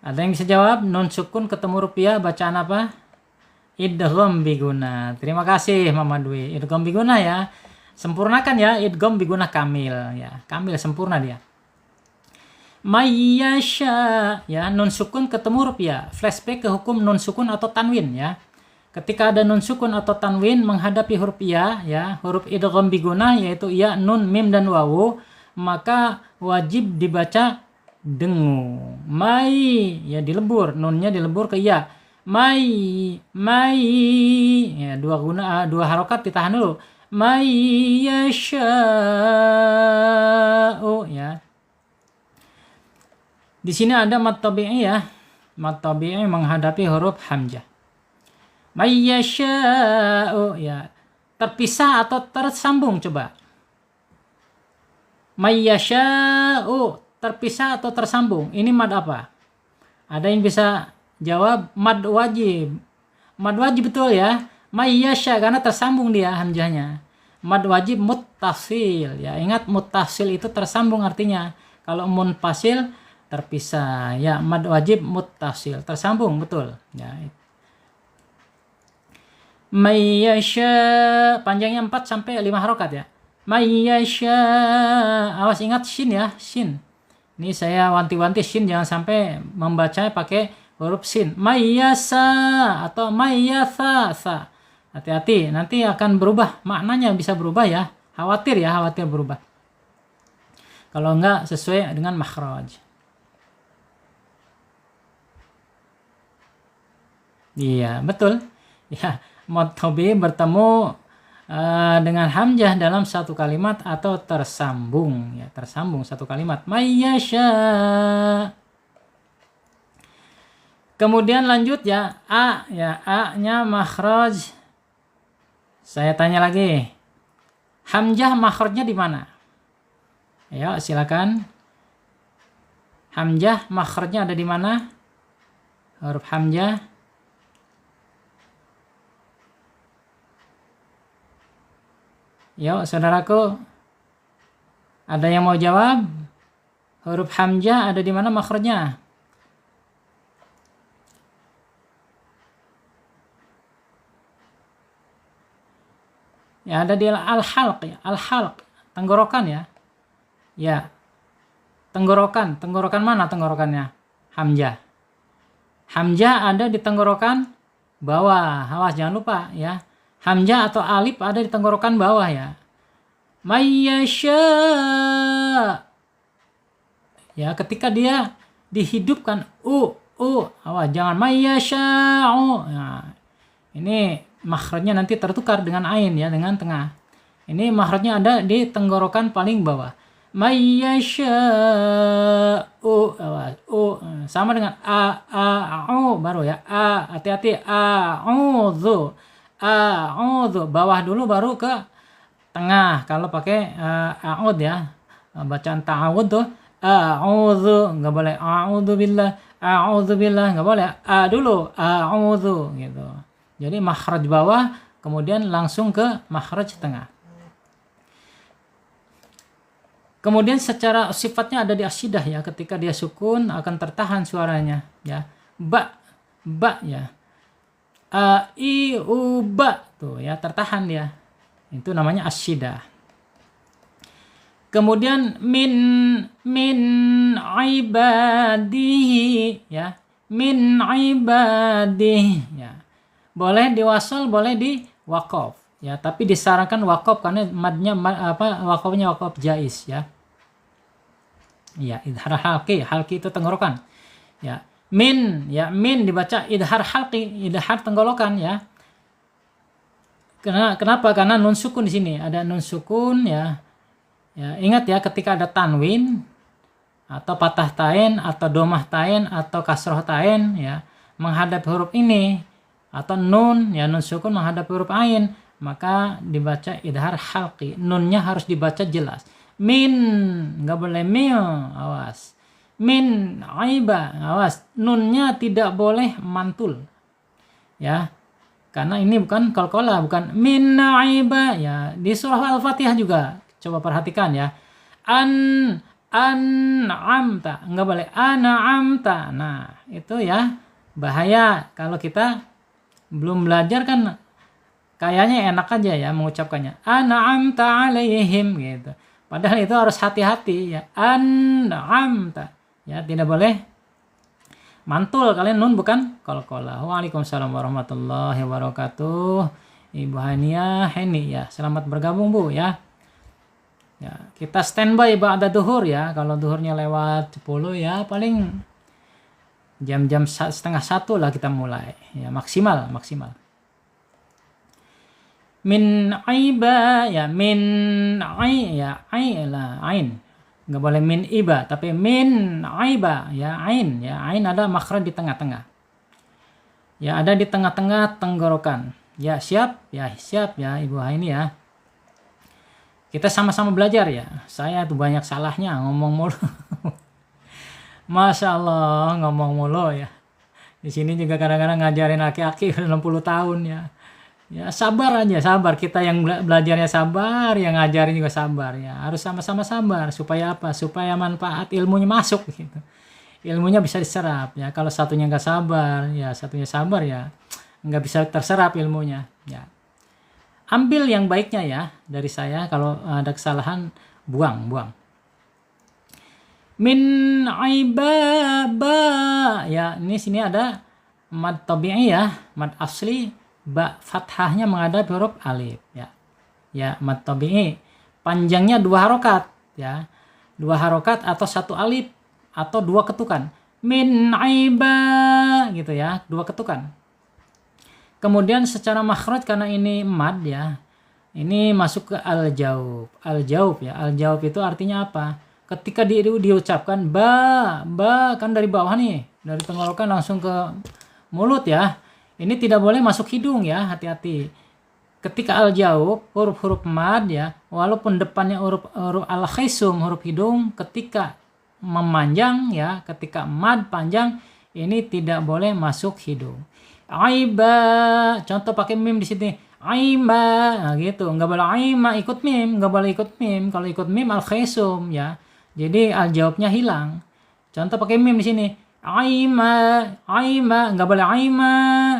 Ada yang bisa jawab nun sukun ketemu huruf ya, bacaan apa? Idgham biguna. Terima kasih Mama Dwi. Idgham biguna ya. Sempurnakan ya, idgham biguna kamil ya. Kamil sempurna dia. Mayyasha ya, nun sukun ketemu huruf ya. Flashback ke hukum nun sukun atau tanwin ya. Ketika ada nun sukun atau tanwin menghadapi huruf ya, huruf idgham biguna yaitu ya, nun, mim dan wawu, maka wajib dibaca dengu. Mai ya dilebur, nunnya dilebur ke ya. Mai ya, 2 harokat ditahan dulu. Mai yasha'u ya. Di sini ada mad tabi'i ya. Mad tabi'i menghadapi huruf hamzah. Mai yasha'u ya. Terpisah atau tersambung coba. Mai yasha'u terpisah atau tersambung. Ini mad apa? Ada yang bisa jawab? Mad wajib. Mad wajib betul ya. May yasha karena tersambung dia hamzahnya. Mad wajib muttasil ya. Ingat muttasil itu tersambung artinya. Kalau munfasil terpisah ya. Mad wajib muttasil tersambung betul ya. May yasha panjangnya 4 sampai 5 harokat ya. May yasha, awas ingat shin ya, shin. Ini saya wanti-wanti shin, jangan sampai membacanya pakai huruf sin. Mayyasa atau mayyatha sa. Hati-hati, nanti akan berubah, maknanya bisa berubah ya. Khawatir berubah. Kalau enggak sesuai dengan makhraj. Iya, betul. Ya, mad tabi'i bertemu dengan hamzah dalam satu kalimat atau tersambung ya, tersambung satu kalimat. Mayyasha. Kemudian lanjut ya, a ya, a-nya makhraj. Saya tanya lagi. Hamzah makhrajnya di mana? Ayo silakan. Hamzah makhrajnya ada di mana? Huruf hamzah. Yuk saudaraku, ada yang mau jawab? Huruf hamzah ada di mana makhrajnya? Ya ada di al-halq ya, al-halq, tenggorokan ya. Ya. Tenggorokan mana tenggorokannya? Hamzah. Hamzah ada di tenggorokan bawah. Awas jangan lupa ya. Hamzah atau alif ada di tenggorokan bawah ya. Mayyasha. Ya, ketika dia dihidupkan awas jangan mayyasha'u. Nah, ini makhrajnya nanti tertukar dengan ain ya, dengan tengah. Ini makhrajnya ada di tenggorokan paling bawah. Mayyasha'u. Awas, sama dengan baru ya. Hati-hati a'udzu. Bawah dulu baru ke tengah. Kalau pakai a'ud ya, bacaan ta'awud tuh a'udzu, nggak boleh a'udzubillah, nggak boleh dulu a'udzu gitu. Jadi makhraj bawah kemudian langsung ke makhraj tengah. Kemudian secara sifatnya ada di asyidah ya, ketika dia sukun akan tertahan suaranya ya. Ba ya. I u ba tuh ya, tertahan dia. Itu namanya asyidah. Kemudian min ibadihi ya. Min ibadihi ya. Boleh diwasal, boleh di waqaf ya, tapi disarankan waqaf karena madnya waqafnya waqaf jaiz ya. Ya, idhar halqi itu tenggorokan. Ya, min dibaca idhar halqi, idhar tenggorokan ya. Kenapa? Karena nun sukun di sini, ada nun sukun ya. Ya, ingat ya, ketika ada tanwin atau patah tain atau domah tain atau kasroh tain ya, menghadap huruf ini atau nun ya, nun sukun menghadap huruf ain, maka dibaca idhar halqi. Nunnya harus dibaca jelas. Min, nggak boleh mil, awas. Min aiba, awas. Nunnya tidak boleh mantul ya, karena ini bukan qalqalah, bukan min aiba ya. Di surah Al-Fatihah juga coba perhatikan ya, an'amta, nggak boleh an'amta. Nah itu ya bahaya kalau kita belum belajar, kan kayaknya enak aja ya mengucapkannya an'amta alaihim gitu. Padahal itu harus hati-hati ya. An'amta ya, tidak boleh mantul. Kalian nun bukan qalqalah. Waalaikumsalam warahmatullahi wabarakatuh. Ibu Hania Heni ya, selamat bergabung Bu ya. Ya, kita standby ba'da duhur ya. Kalau duhurnya lewat 10 ya, paling jam-jam setengah 1 lah kita mulai ya, maksimal. Min aiba ya, min ai ya, ain, nggak boleh min iba, tapi min aiba ya, ain ya. Ain ada makhraj di tengah-tengah ya, ada di tengah-tengah tenggorokan ya. Siap ya Ibu Haini ya. Kita sama-sama belajar ya. Saya tuh banyak salahnya, ngomong mulu. Masya Allah, ngomong mulu ya. Di sini juga kadang-kadang ngajarin aki-aki 60 tahun ya. Ya sabar aja, sabar. Kita yang belajarnya sabar, yang ngajarin juga sabar ya. Harus sama-sama sabar. Supaya apa? Supaya manfaat ilmunya masuk gitu. Ilmunya bisa diserap ya. Kalau satunya nggak sabar ya, satunya sabar ya, nggak bisa terserap ilmunya ya. Ambil yang baiknya ya dari saya. Kalau ada kesalahan, buang. Min aibaba ya. Ini sini ada mad tabi'i ya, mad asli. Ba fathahnya menghadap huruf alif ya. Ya, mad tabi'i. Panjangnya 2 harokat ya. 2 harokat atau 1 alif atau 2 ketukan. Min aiba gitu ya, 2 ketukan. Kemudian secara makhraj karena ini mad ya. Ini masuk ke al-jaub. Al-jaub ya. Al-jaub itu artinya apa? Ketika diucapkan ba kan dari bawah nih, dari tenggorokan langsung ke mulut ya. Ini tidak boleh masuk hidung ya, hati-hati. Ketika al-jaub, huruf-huruf mad ya, walaupun depannya huruf al-khaisum, huruf hidung, ketika memanjang ya, ketika mad panjang, ini tidak boleh masuk hidung. Aiba, contoh pakai mim di sini. Aiba, nah gitu. Nggak boleh aima ikut mim, nggak boleh ikut mim. Kalau ikut mim al-khaisum ya, jadi al-jaubnya hilang. Contoh pakai mim di sini. Aima, nggak boleh aima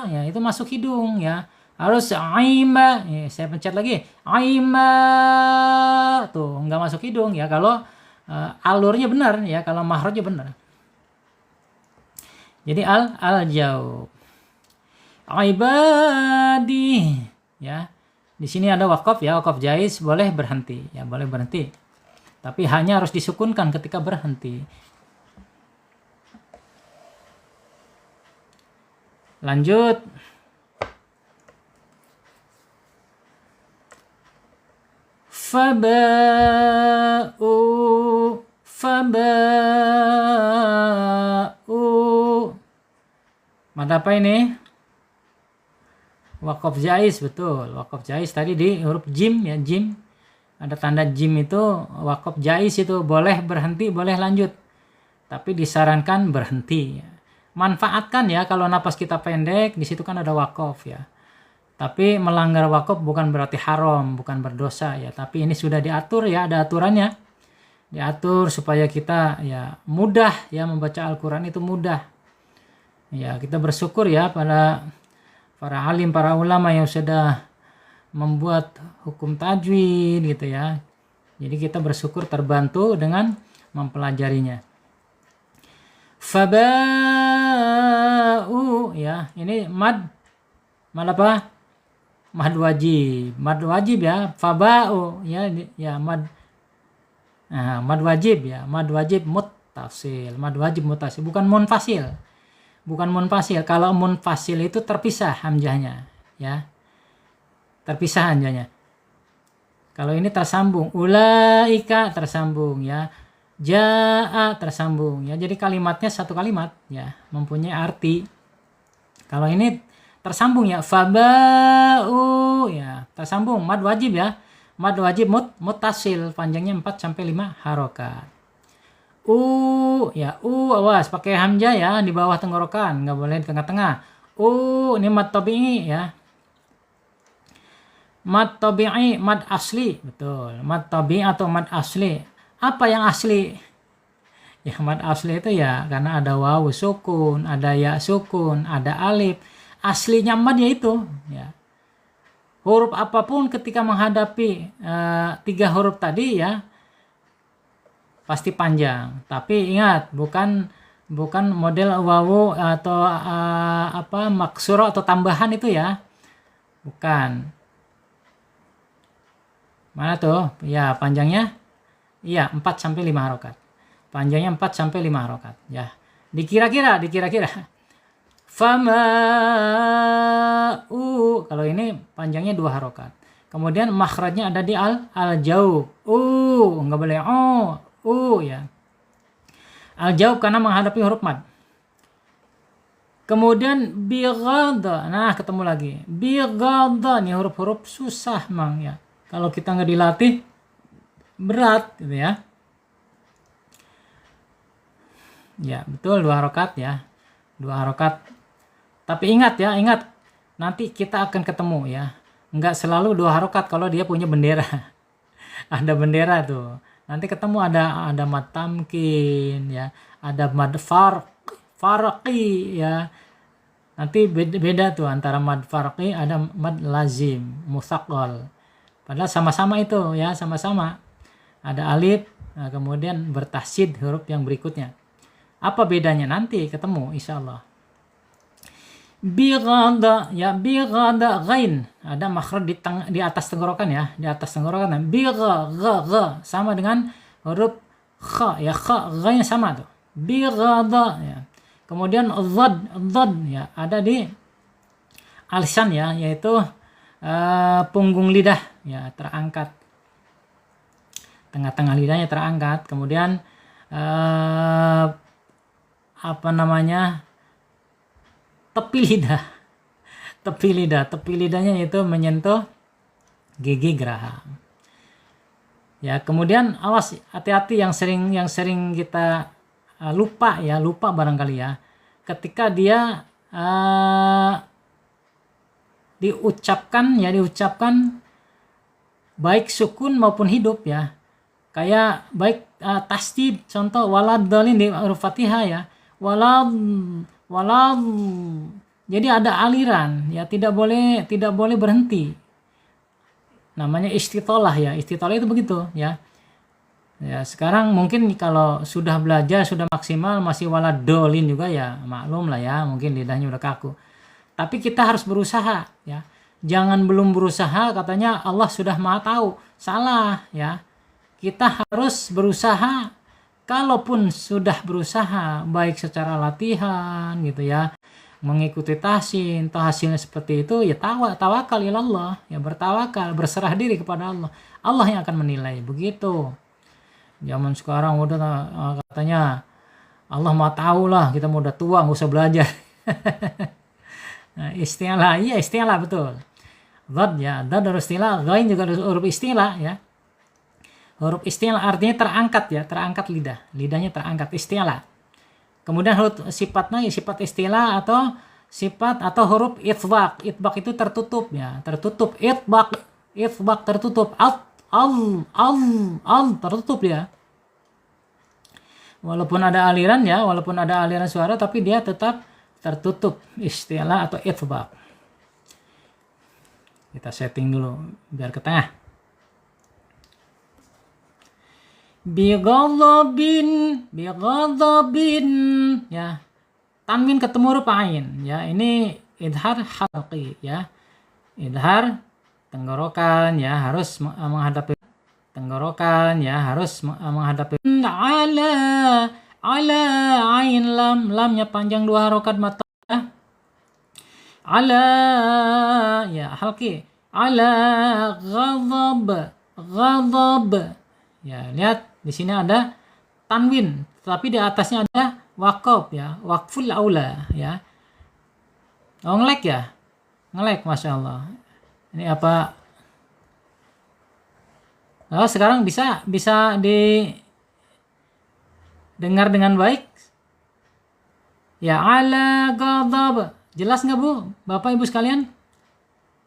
ya, itu masuk hidung ya, harus aima ya. Saya pencet lagi aima, tuh nggak masuk hidung ya kalau alurnya benar ya, kalau makhrajnya benar. Jadi al-jaub ibadi ya. Di sini ada waqaf ya, waqaf jaiz, boleh berhenti ya, boleh berhenti, tapi hanya harus disukunkan ketika berhenti. Lanjut. Faba'u. Mad apa ini? Waqaf jaiz, betul. Waqaf jaiz tadi di huruf jim ya, jim. ada tanda jim itu wakaf jais, itu boleh berhenti, boleh lanjut. Tapi disarankan berhenti. Manfaatkan ya, kalau napas kita pendek, di situ kan ada wakaf ya. Tapi melanggar wakaf bukan berarti haram, bukan berdosa ya. Tapi ini sudah diatur ya, ada aturannya. Diatur supaya kita ya mudah ya membaca Al-Quran, itu mudah. Ya, kita bersyukur ya pada para alim, para ulama yang sudah membuat hukum tajwid gitu ya. Jadi kita bersyukur terbantu dengan mempelajarinya. Faba'u ya, ini mad apa? Mad wajib ya. Faba'u ya, mad wajib ya, mad wajib muttasil, bukan munfasil. Kalau munfasil itu terpisah hamzahnya ya. Terpisah hamzahnya. Kalau ini tersambung, ulaika tersambung ya. Ja'a tersambung ya. Jadi kalimatnya satu kalimat ya, mempunyai arti. Kalau ini tersambung ya, faba'u ya, tersambung, mad wajib ya. Mad wajib muttasil, panjangnya 4 sampai 5 harokat. Ya, awas pakai hamzah ya di bawah tenggorokan, nggak boleh di tengah-tengah. Ini mad tabi'i ya. Mad tabi'i, mad asli, betul. Mad tabi'i atau mad asli. Apa yang asli? Ya, mad asli itu ya karena ada wawu sukun, ada ya sukun, ada alif. Aslinya mad ya itu ya. Huruf apapun ketika menghadapi 3 huruf tadi ya pasti panjang. Tapi ingat, bukan model wawu atau maksurah atau tambahan itu ya. Bukan. Mana tuh? Ya, panjangnya iya 4 sampai 5 harokat. Panjangnya 4 sampai 5 harokat ya. Dikira-kira. Fama'u, kalau ini panjangnya 2 harokat. Kemudian makhrajnya ada di al-jaub. Enggak boleh ya. Al-jaub karena menghadapi huruf mad. Kemudian bighadha. Nah, ketemu lagi. Bighadha, ini huruf-huruf susah mang ya. Kalau kita nggak dilatih berat gitu ya. Ya, betul 2 harokat ya. 2 harokat. Tapi ingat nanti kita akan ketemu ya. Nggak selalu 2 harokat kalau dia punya bendera. Ada bendera tuh. Nanti ketemu ada mad tamkin ya, ada mad farqi ya. Nanti beda tuh antara mad farqi, ada mad lazim, musaqqal. Padahal sama-sama itu ya, sama-sama. Ada alif, nah kemudian bertasydid huruf yang berikutnya. Apa bedanya? Nanti ketemu insyaallah. Bighadha ya, bighadha ghain, ada makhraj di atas tenggorokan ya, di atas tenggorokan. Gha sama dengan huruf kha ya, kha ghain sama tuh. Bighadha ya. Kemudian dhad ya, ada di alsan ya, yaitu punggung lidah ya, terangkat. Tengah-tengah lidahnya terangkat. Kemudian tepi lidahnya itu menyentuh gigi geraham. Ya, kemudian awas, hati-hati yang sering kita lupa barangkali ya. Ketika dia diucapkan baik sukun maupun hidup ya. Kayak baik tasdid, contoh waladhdallin di huruf Fatihah ya. Jadi ada aliran ya, tidak boleh berhenti. Namanya istitolah ya. Istitolah itu begitu ya. Ya, sekarang mungkin kalau sudah belajar, sudah maksimal, masih waladhdallin juga ya, maklum lah ya, mungkin lidahnya udah kaku. Tapi kita harus berusaha ya. Jangan belum berusaha katanya Allah sudah Maha tahu. Salah ya. Kita harus berusaha. Kalaupun sudah berusaha baik secara latihan gitu ya, mengikuti tahsin, toh hasilnya seperti itu ya, tawakal ilallah ya, bertawakal, berserah diri kepada Allah. Allah yang akan menilai. Begitu. Zaman sekarang udah katanya Allah Maha tahu lah, kita mau udah tua nggak usah belajar. Nah, istilah, iya istilah betul. Dhad ya, dhad harus istilah, ghain juga harus huruf istilah ya. Huruf isti'la artinya terangkat ya, terangkat lidahnya terangkat, isti'la. Kemudian huruf sifatnya ya sifat isti'la atau sifat atau huruf itsbaq. Itsbaq itu tertutup ya, tertutup. Itsbaq tertutup. Al tertutup ya. Walaupun ada aliran suara tapi dia tetap tertutup, isti'la atau itsbaq. Kita setting dulu biar ke tengah. Bighadabin ya. Tanwin ketemu huruf ain ya. Ini idhar halqi ya. Idhar tenggorokan ya harus menghadapi tenggorokan ya harus menghadapi ala ain lamnya panjang 2 harokat mata ya. Ala ya halqi ala ghadab ya. Lihat di sini ada tanwin tapi di atasnya ada waqaf ya, waqful aula ya. Oh, ngelek ya, ngelek, masya Allah. Ini apa? Oh, sekarang bisa didengar dengan baik ya. Ala ghadab, jelas nggak Bu, Bapak Ibu sekalian?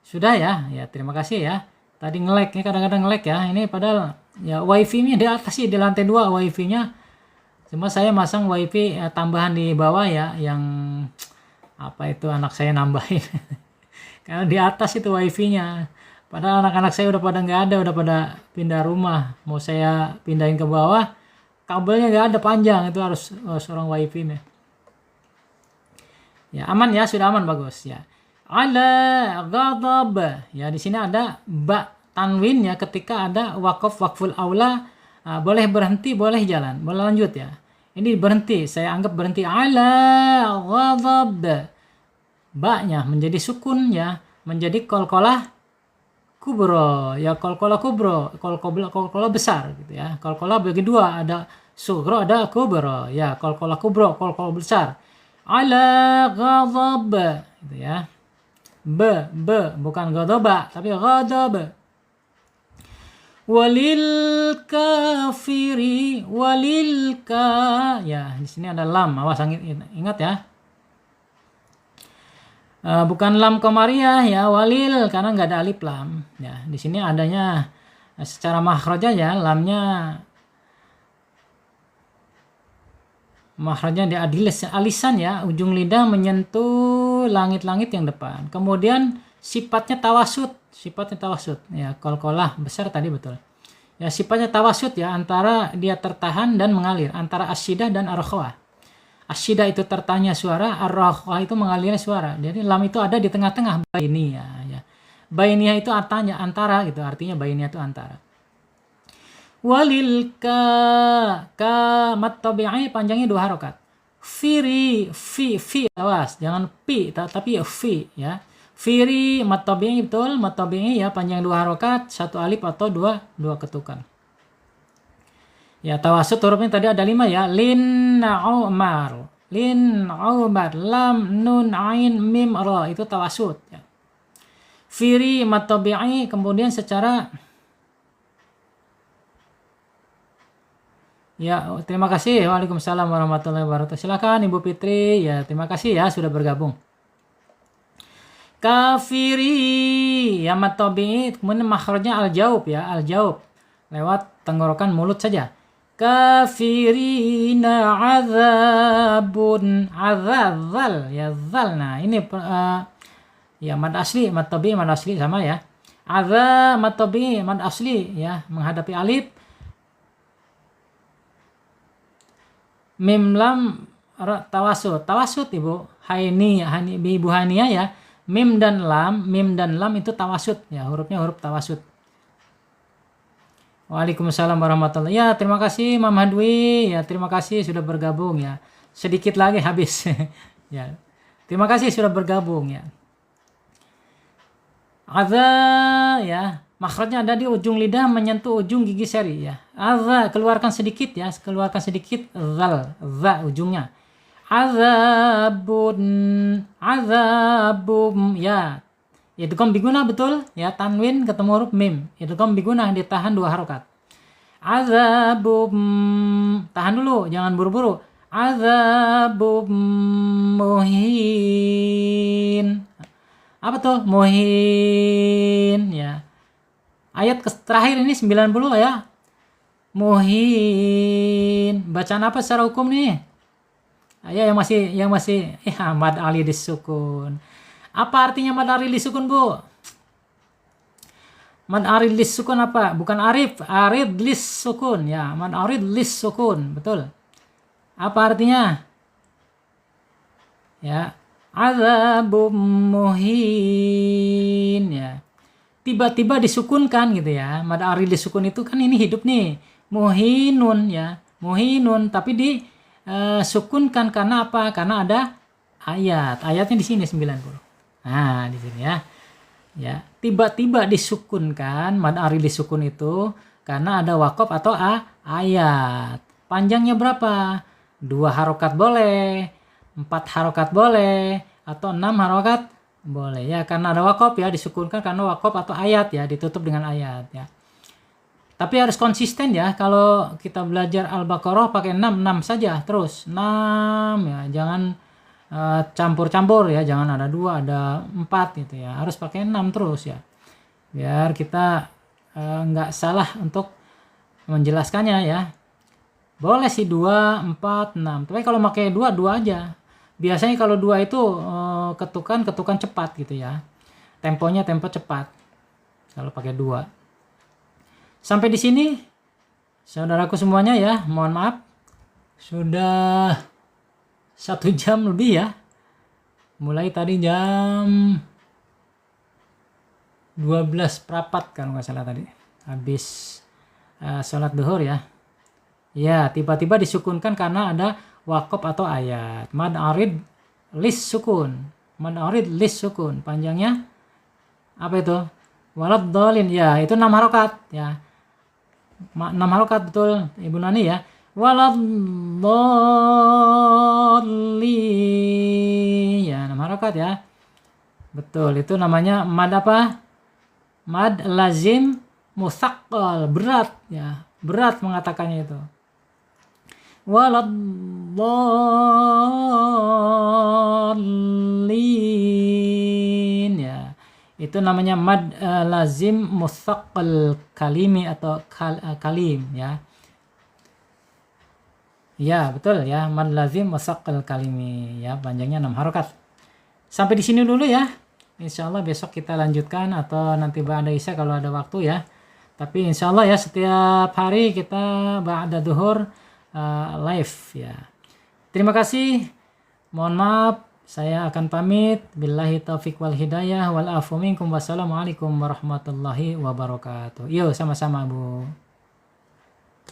Sudah ya, ya terima kasih ya. Tadi ngelek, ini kadang-kadang ngelek ya. Ini padahal ya wifi-nya di atas sih, di lantai 2 wifi-nya. Cuma saya masang wifi tambahan di bawah ya, yang apa itu anak saya nambahin. Karena di atas itu wifi-nya. Padahal anak-anak saya udah pada nggak ada, udah pada pindah rumah. Mau saya pindahin ke bawah, kabelnya nggak ada panjang, itu harus seorang wifi-nya. Ya aman ya, sudah aman, bagus ya. Ala ghadab ya, di sini ada ba tanwin ya, ketika ada waqful aula boleh berhenti, boleh jalan, boleh lanjut ya. Ini berhenti, saya anggap berhenti. Ala ghadab, ba-nya menjadi sukun ya, menjadi qalqalah kubro ya, qalqalah kubro, qalqalah besar gitu ya. Qalqalah bagi 2, ada sughra ada kubro ya, qalqalah kubro, qalqalah besar. Ala ghadab gitu ya. Bukan ghadaba tapi ghadab. Walil kafiri ya, di sini ada lam, awas ingat ya. Bukan lam komariah ya, walil, karena nggak ada alif lam ya. Di sini adanya secara makhraj aja, lamnya makhrajnya di alisan ya, ujung lidah menyentuh langit-langit yang depan. Kemudian sifatnya tawasud ya, qalqalah besar tadi betul. Ya sifatnya tawasud ya, antara dia tertahan dan mengalir, antara asyidah dan ar-rakhwah. Asyidah itu tertahnya suara, ar-rakhwah itu mengalirnya suara. Jadi lam itu ada di tengah-tengah, bainiyah ya. Bainiyah itu artinya antara gitu, artinya bainiyah itu antara. Walil ka mat tabi'i panjangnya 2 harokat. Fi awas jangan pi tapi fi ya. Firi mat tabi'i, betul, mat tabi'i ya, panjang 2 harokat, 1 alif atau 2 ketukan. Ya tawasud hurufnya tadi ada 5 ya. Lin umar, lam nun ain mim ra, itu tawasud ya. Firi mat tabi'i, kemudian secara ya, terima kasih. Waalaikumsalam warahmatullahi wabarakatuh. Silakan Ibu Fitri. Ya, terima kasih ya sudah bergabung. Kafiri ya mat tabi'i, kemudian makhrajnya al-jaub ya, al-jaub. Lewat tenggorokan mulut saja. Kafirina azabun, azal ya, zal. Nah, ini ya mad asli, mat tabi'i mad asli sama ya. Azab mat tabi'i mad asli ya, menghadapi alif. Mim lam tawasud Ibu Ibu Hania ya. Mim dan lam itu tawasud ya, hurufnya huruf tawasud. Waalaikumsalam warahmatullahi. Ya terima kasih Mam Hadwi ya, terima kasih sudah bergabung ya. Sedikit lagi habis ya. Terima kasih sudah bergabung ya. Adza ya, makhrajnya ada di ujung lidah menyentuh ujung gigi seri ya. Adza, keluarkan sedikit ya, zal ujungnya. Azabun ya. Idgham biguna, betul ya, tanwin ketemu huruf mim. Idgham biguna ditahan 2 harokat. Azabum, tahan dulu, jangan buru-buru. Azabum muhin. Apa tuh? Muhin ya. Ayat terakhir ini 90 ya. Muhin. Bacaan apa secara hukum nih? Ya yang masih ya mad ali disukun. Apa artinya mad ali disukun, Bu? Mad arid lis sukun apa? Bukan arif, arid lis sukun ya. Mad arid lis sukun, betul. Apa artinya? Ya, azabum muhin ya. Tiba-tiba disukunkan gitu ya. Mad arid lis sukun itu kan ini hidup nih. Muhinun ya. Muhinun tapi disukunkan karena apa? Karena ada ayat. Ayatnya di sini 90. Nah, di sini ya. Ya, tiba-tiba disukunkan, mad ari disukun itu karena ada wakaf atau ayat. Panjangnya berapa? 2 harokat boleh, 4 harokat boleh, atau 6 harokat boleh ya, karena ada wakaf ya, disukunkan karena wakaf atau ayat ya, ditutup dengan ayat ya. Tapi harus konsisten ya, kalau kita belajar Al-Baqarah pakai 6 saja terus 6 ya, jangan campur-campur ya, jangan ada 2 ada 4 gitu ya, harus pakai 6 terus ya, biar kita nggak salah untuk menjelaskannya ya. Boleh sih 2, 4, 6, tapi kalau pakai 2 aja. Biasanya kalau 2 itu ketukan cepat gitu ya, temponya tempo cepat kalau pakai 2. Sampai di sini saudaraku semuanya ya, mohon maaf sudah 1 jam lebih ya. Mulai tadi jam 12:04 kan nggak salah tadi. Habis sholat duhur ya. Ya, tiba-tiba disukunkan karena ada wakaf atau ayat. Mad arid lis sukun. Mad arid lis sukun. Panjangnya apa itu? Walad dolin. Ya, itu 6 harokat ya. 6 harokat betul Ibu Nani ya. Waladhdallin ya, 6 harokat ya, betul. Itu namanya mad apa? Mad lazim musaqqal, berat ya, berat mengatakannya itu. Waladhdallin ya, itu namanya mad lazim musaqqal kalimi atau kalim ya. Ya, betul ya, mad lazim musaqqal kalimi ya, panjangnya 6 harokat. Sampai di sini dulu ya. Insyaallah besok kita lanjutkan atau nanti ba'da isya kalau ada waktu ya. Tapi insyaallah ya setiap hari kita ba'da duhur live ya. Terima kasih. Mohon maaf, saya akan pamit. Billahi taufiq wal hidayah wal afu minkum. Wassalamualaikum warahmatullahi wabarakatuh. Yuk sama-sama, Bu.